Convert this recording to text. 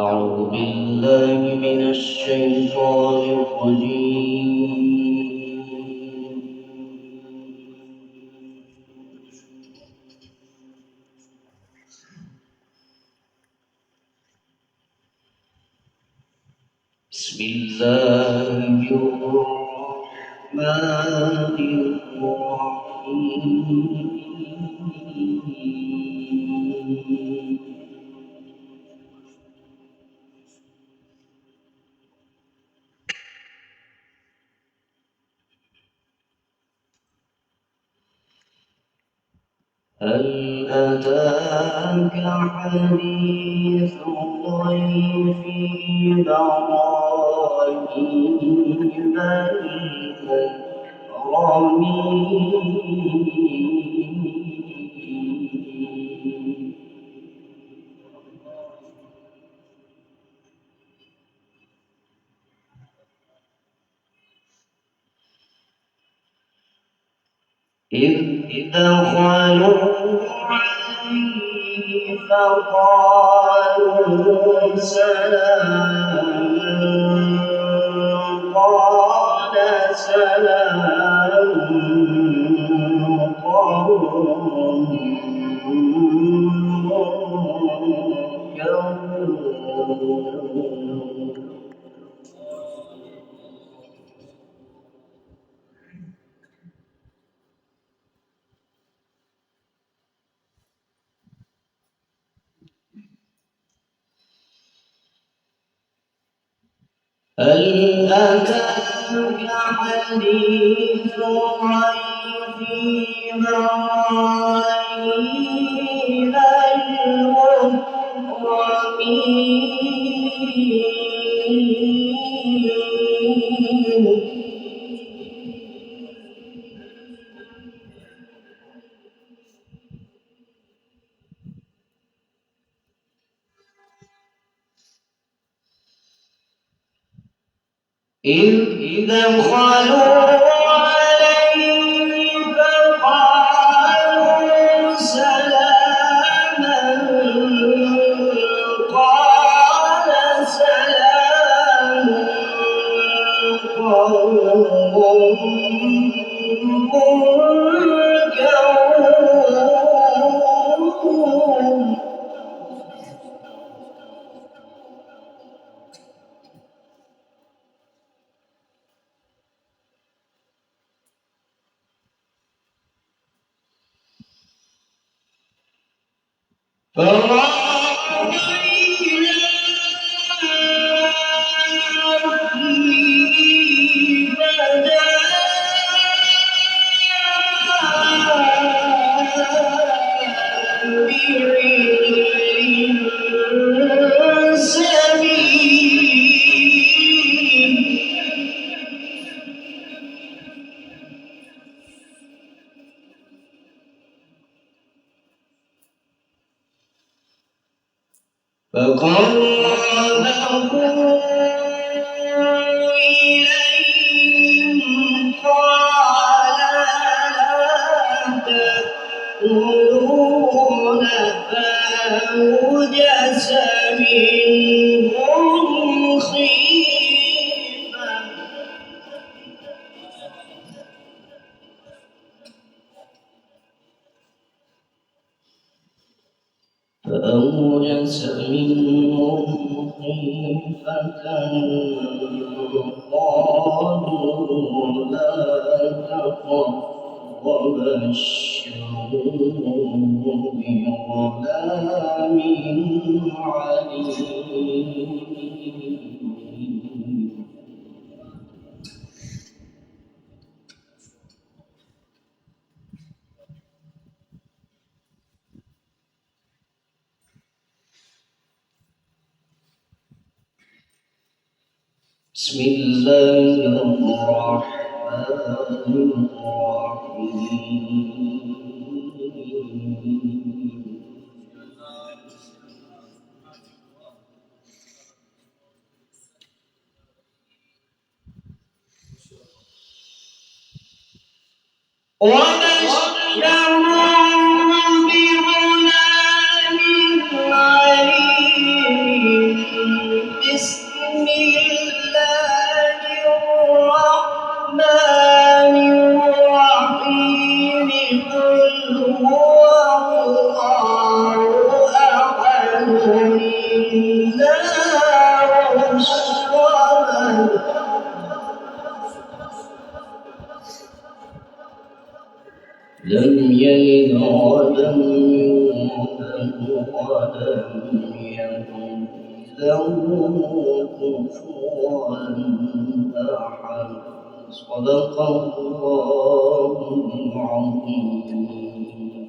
أعوذ بالله من الشيطان الرجيم. بسم الله الرحمن الرحيم. هل أتاك حديث ضيف إبراهيم المكرمين. إذ دخلوا عليه فقالوا سلاما قال سلام قوم منكرون. هل أتاك حديث ضيف إبراهيم المكرمين. إذ دخلوا عليه فقالوا سلاما قال سلام قوم منكرون. فراغ إلى أهله فجاء بعجل سمين. فقربه إليهم قال لا تأكلون فأوجس منهم خيفة قالوا لا تخف وبشروه بغلام عليم. بسم الله الرحمن الرحيم. وبشرهم بغلام عليم لم يلد ولم يولد ولم يكن له كفوا أحد. صدق الله العظيم.